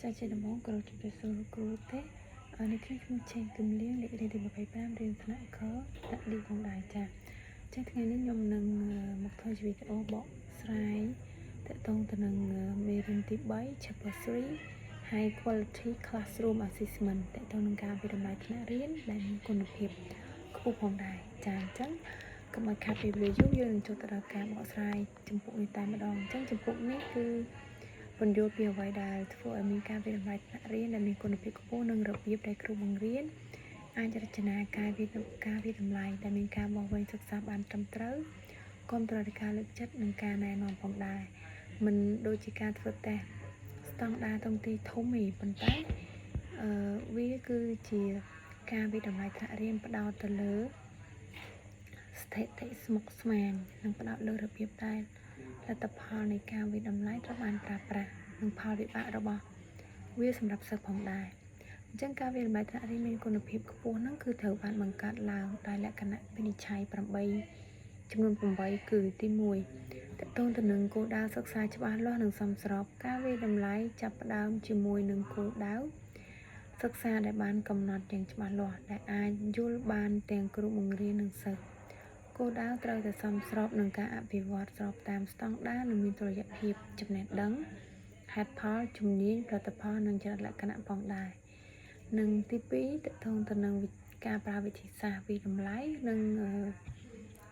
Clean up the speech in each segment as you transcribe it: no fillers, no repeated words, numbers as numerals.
ចាជាដំបូងក៏ជម្រាបសួរគ្រូទេនេះខ្ញុំឆេងគំលៀងលេខរៀនទី25រៀនថ្នាក់ខដាក់ឌីផងដែរចាចឹងថ្ងៃនេះខ្ញុំនឹងមកធ្វើវីដេអូបកស្រាយតកតងទៅនឹងមេរៀនទី3 Chapter 3 High Quality Classroom Assessment តកតងនឹងការវិតម្លៃថ្នាក់រៀនដែលមានគុណភាពខ្ពស់ផងដែរចាអញ្ចឹងកុំឲ្យខាតពេលវេលាយូរយើងនឹងចូលទៅដល់ការបកស្រាយចម្ពោះនេះតែម្ដងអញ្ចឹងចម្ពោះនេះគឺពន្យល់ពីអ្វីដែលធ្វើឲ្យមានការវិតម្លៃថ្នាក់រៀនដែលមានគុណភាពខ្ពស់និងរបៀបដែលគ្រូបង្រៀនអាចរចនាការវិតម្លៃដែលមានការបោះវែងសិក្សាបានត្រឹមត្រូវគាំទ្រដល់ការលើកចិត្តនិងការណែនាំផងដែរមិនដូចជាការធ្វើតេស្តស្តង់ដារតុងទីធំទេប៉ុន្តែវាគឺជាការវិតម្លៃថ្នាក់រៀនផ្ដោតទៅលើស្ថិតិស្មុគស្មាញនិងផ្ដោតលើរបៀបដែលលទ្ធផលនៃការវិតម្លៃត្រូវបានប្រើប្រាស់និងផលវិបាករបស់វាសម្រាប់សិស្សផងដែរអញ្ចឹងការវិតម្លៃថ្នាក់រៀនមានគុណភាពខ្ពស់ហ្នឹងគឺត្រូវបានបង្កើតឡើងដោយលក្ខណៈវិនិច្ឆ័យ8ចំនួន8គឺទី1តកតងទៅនឹងគោលដៅសិក្សាច្បាស់លាស់និងសមស្របការវិតម្លៃចាប់ផ្ដើមជាមួយនឹងគោលដៅសិក្សាដែលបានកំណត់យ៉ាងច្បាស់លាស់ដែលអាចយល់បានទាំងគ្រូបង្រៀននិងសិស្សគោលដៅត្រូវតែសមស្របនឹងការអភិវឌ្ឍស្របតាមស្តង់ដារនិងមានតុល្យភាពចំណេះដឹងហេតុផលជំនាញផលិតផលនិងចរិតលក្ខណៈផងដែរនិងទី2តកតងទៅនឹងការប្រើវិធីសាស្ត្រវិតម្លៃនិង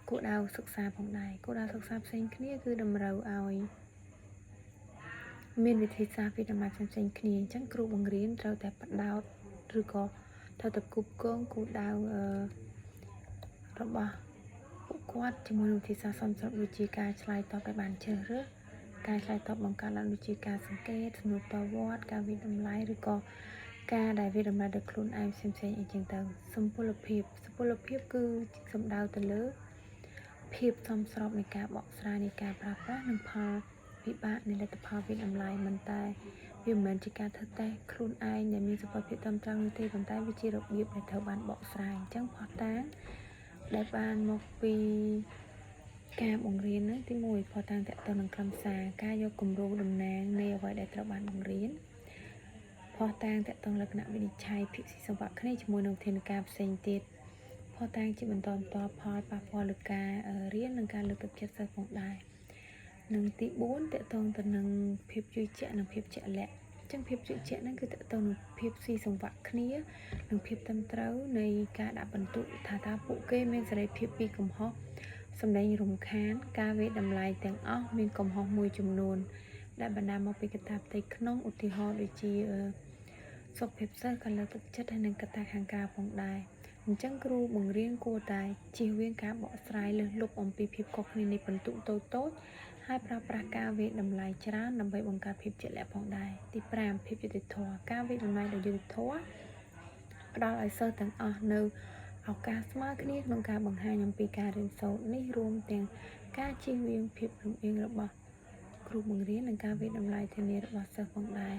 គោលដៅសិក្សាផងដែរគោលដៅសិក្សាផ្សេងគ្នាគឺតម្រូវឲ្យមានវិធីសាស្ត្រវិតម្លៃផ្សេងៗគ្នាអញ្ចឹងគ្រូបង្រៀនត្រូវតែផ្ដោតឬក៏ត្រូវតែគូបគងគោលដៅរបស់ពួកគាត់ជាមួយនឹងវិធីសាស្ត្រសមស្របដូចជាការឆ្លើយតបឲ្យបានជ្រើសរើសការឆ្លើយតបបង្កើតឡើងដូចជាការសង្កេតសំណួរតវត្តការវិតម្លៃឬក៏ការដែលវិតម្លៃដោយខ្លួនឯងផ្សេងៗអីចឹងទៅសម្ពលភាពគឺសំដៅទៅលើភាពសមស្របនៃការបកស្រាយនៃការប្រើប្រាស់និងផលវិបាកនៃលទ្ធផលវិតម្លៃមិនតែវាមិនមែនជាការធ្វើតេស្តខ្លួនឯងដែលមានសុខភាពត្រឹមត្រូវនោះទេប៉ុន្តែវាជារបៀបដែលត្រូវបានបកស្រាយអញ្ចឹងផុសតាងដែលបានមកពីការបង្រៀនហ្នឹងទី1ផុសតាងតកតនឹងខ្លឹមសារការយកគំរូតំណាងនៃអ្វីដែលត្រូវបានបង្រៀនផុសតាងតកតលក្ខណៈវិនិច្ឆ័យភាពស៊ីសង្វាក់គ្នាជាមួយនឹងវិធានការផ្សេងទៀតផុសតាងជាបន្តផលប៉ះពាល់លើការរៀននិងការលើកទឹកចិត្តសិស្សផងដែរនិងទី4តកតងទៅនឹងភាពជឿជាក់និងភាពជាក់លាក់អញ្ចឹងភាពជឿជាក់ហ្នឹងគឺតកតងនឹងភាពស៊ីសង្វាក់គ្នានិងភាពត្រឹមត្រូវនៃការដាក់បន្ទុកថាតើពួកគេមានសេរីភាពពីកំហុសសម្ដែងរំខានការវិតម្លៃទាំងអស់មានកំហុសមួយចំនួនដែលបណ្ដាលមកពីកត្តាផ្ទៃក្នុងឧទាហរណ៍ដូចជាសុខភាពសិស្សការលើកទឹកចិត្តហើយនិងកត្តាខាងក្រៅផងដែរអញ្ចឹងគ្រូបង្រៀនគួរតែជៀសវាងការបកស្រាយលើសលប់អំពីភាពខុសគ្នានៃបន្ទុកតូចៗហើយប្រើប្រាស់ការវិតម្លៃច្រើនដើម្បីបង្កើតភាពជាក់លាក់ផងដែរទី5ភាពយុត្តិធម៌ការវិតម្លៃដោយយុត្តិធម៌ផ្ដល់ឲ្យសិស្សទាំងអស់នៅឱកាសស្មើគ្នាក្នុងការបង្ហាញអំពីការរៀនសូត្រនេះរួមទាំងការជៀសវាងភាពលំអៀងរបស់គ្រូបង្រៀននិងការវិតម្លៃធានារបស់សិស្សផងដែរ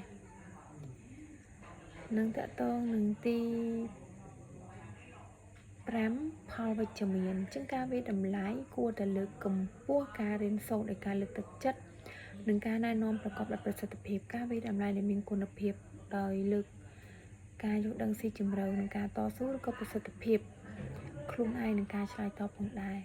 នឹងតកតងនឹងទី5ផលវិជ្ជមានអញ្ចឹងការវិតម្លៃគួរតែលើកកម្ពស់ការរៀនសូត្រដោយការលើកទឹកចិត្តនិងការណែនាំប្រកបដោយប្រសិទ្ធភាពការវិតម្លៃដែលមានគុណភាពដោយលើកការយល់ដឹងស៊ីជម្រៅនិងការតស៊ូឬក៏ប្រសិទ្ធភាពខ្លួនឯងនឹងការឆ្លើយតបផងដែរ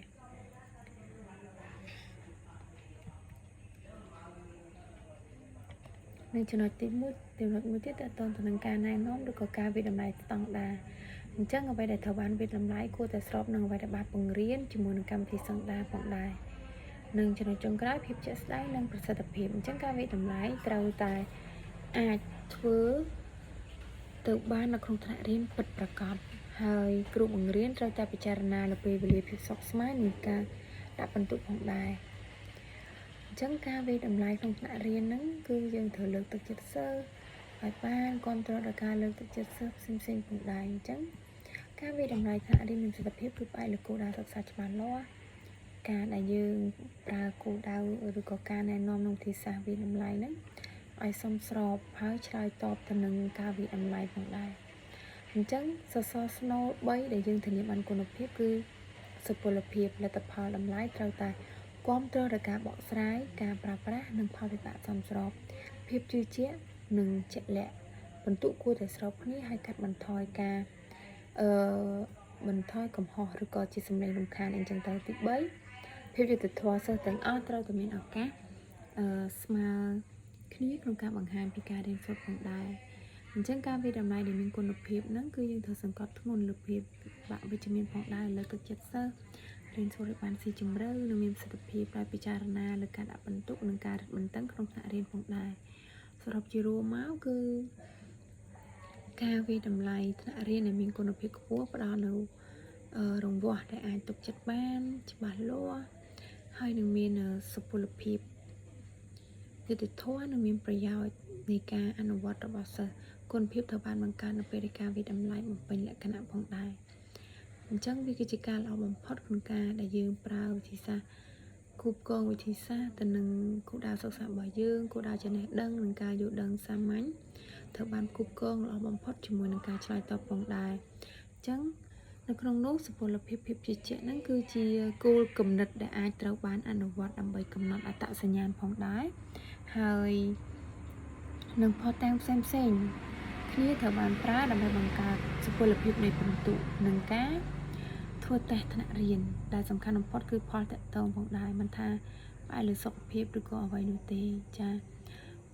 និងចំណុចទី1ទៀតតើតើទៅនឹងការណែនាំឬក៏ការវិតម្លៃស្តង់ដារអញ្ចឹងអ្វីដែលត្រូវបានវិតម្លៃគួរតែស្របនឹងអ្វីដែលបានបង្រៀនជាមួយនឹងកម្មវិធីស្តង់ដារផងដែរនិងចំណុចចុងក្រោយភាពជាក់ស្ដែងនិងប្រសិទ្ធភាពអញ្ចឹងការវិតម្លៃត្រូវតែអាចធ្វើទៅបាននៅក្នុងថ្នាក់រៀនពិតប្រាកដហើយគ្រូបង្រៀនត្រូវតែពិចារណាលើពេលវេលាភាពសុខស្មើនិងការដាក់បន្ទុកផងដែរអញ្ចឹងការវិតម្លៃក្នុងថ្នាក់រៀនហ្នឹងគឺយើងត្រូវលើកទឹកចិត្តសិស្សឲ្យបានគ្រប់គ្រងដល់ការលើកទឹកចិត្តសិស្សផ្សេងៗផងដែរអញ្ចឹងការវិតម្លៃថ្នាក់រៀនមានប្រសិទ្ធភាពគឺផ្អែកលើគោលដៅសិក្សាច្បាស់លាស់ការដែលយើងប្រើគោលដៅឬក៏ការណែនាំក្នុងវិធីសាស្ត្រវិតម្លៃហ្នឹងឲ្យសមស្របហើយឆ្លើយតបទៅនឹងការវិតម្លៃផងដែរអញ្ចឹងសសរស្នូល3ដែលយើងធានាបានគុណភាពគឺសុពលភាពលទ្ធផលតម្លៃត្រូវតែគាំទ្រដល់ការបកស្រាយការប្រើប្រាស់និងផលវិបាកសមស្របភាពជឿជាក់ និងជាក់លាក់បន្ទុកគួរតែស្របគ្នាហើយកាត់បន្ថយការបន្ថយកំហុសឬក៏ជាសម្លេងរំខានអីចឹងទៅទី3ភាពយុត្តិធម៌សិស្សទាំងអស់ត្រូវតែមានឱកាសស្មើគ្នាក្នុងការបង្ហាញពីការរៀនសូត្រផងដែរអញ្ចឹងការវិតម្លៃដែលមានគុណភាពហ្នឹងគឺយើងត្រូវសង្កត់ធ្ងន់លើភាពបាក់វិជ្ជមានផងដែរលើទឹកចិត្តសិស្សរៀនសូត្រឲ្យបានស៊ីជម្រៅនិងមានប្រសិទ្ធភាពដោយពិចារណាលើការដាក់បន្ទុកនិងការរឹតបន្តឹងក្នុងថ្នាក់រៀនផងដែរសរុបជារួមមកគឺការវិតម្លៃថ្នាក់រៀនដែលមានគុណភាពខ្ពស់ផ្ដល់នូវរង្វាស់ដែលអាចទុកចិត្តបានច្បាស់លាស់ហើយនឹងមានសុពលភាពយុត្តិធម៌និងមានប្រយោជន៍នៃការអនុវត្តរបស់សិស្សគុណភាពត្រូវបានបង្កើននៅពេលដែលការវិតម្លៃបំពេញលក្ខណៈផងដែរអញ្ចឹងវាគឺជាការល្អបំផុតក្នុងការដែលយើងប្រើវិធីសាស្ត្រគូបកងវិធីសាស្ត្រទៅនឹងគោលដៅសិក្សារបស់យើងគោលដៅចំណេះដឹងនិងការយល់ដឹងសាមញ្ញត្រូវបានគូបកងល្អបំផុតជាមួយនឹងការឆ្លើយតបផងដែរអញ្ចឹងនៅក្នុងនោះសុពលភាពភាពជឿជាក់ហ្នឹងគឺជាគោលគំនិតដែលអាចត្រូវបានអនុវត្តដើម្បីកំណត់អត្តសញ្ញាណផងដែរហើយនឹងផុសតាំងផ្សេងៗគ្នាត្រូវបានប្រើដើម្បីបង្កើតសុពលភាពនៃបន្ទុកនិងការធ្វើតេស្តថ្នាក់រៀនដែលសំខាន់បំផុតគឺផលតកតងផងដែរមិនថាផ្អែកលើសុខភាពឬក៏អ្វីនោះទេចា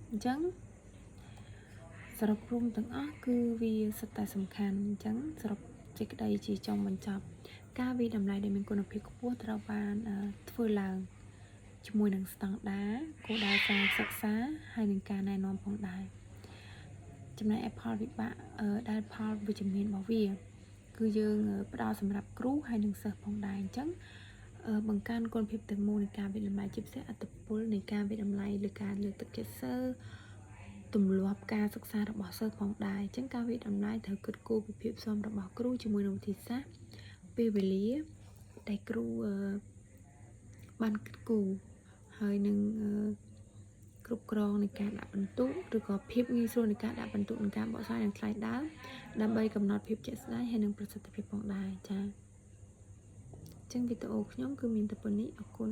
អញ្ចឹងសរុបរួមទាំងអស់គឺវាសុទ្ធតែសំខាន់អញ្ចឹងសរុបសេចក្តីជាចុងបញ្ចប់ការវិតម្លៃដែលមានគុណភាពខ្ពស់ត្រូវបានធ្វើឡើងជាមួយនឹងស្តង់ដារគោលដៅការសិក្សាហើយនឹងការណែនាំផងដែរចំណែកឯផលវិបាកដែលផលវិជ្ជមានរបស់វាគឺយើងផ្ដល់សម្រាប់គ្រូហើយនិងសិស្សផងដែរអញ្ចឹងបង្កើនគុណភាពទាំងមូលនៃការវិតម្លៃជាពិសេសអត្តពលនៃការវិតម្លៃលើការលើកទឹកចិត្តសិស្សទម្លាប់ការសិក្សារបស់សិស្សផងដែរអញ្ចឹងការវិតម្លៃត្រូវគិតគូរពីភាពសមរបស់គ្រូជាមួយនឹងវិធីសាស្ត្រពេលវេលាដែលគ្រូបានគិតគូរហើយនឹងគ្រប់គ្រងនៃការដាក់បន្ទុកឬក៏ភាពងាយស្រួលនៃការដាក់បន្ទុកនិងការបកស្រាយនឹងថ្លៃដើមដើម្បីកំណត់ភាពជាក់ស្ដែងហើយនឹងប្រសិទ្ធភាពផងដែរចា៎អញ្ចឹងវីដេអូខ្ញុំគឺមានតែប៉ុណ្្នេះអរគុណ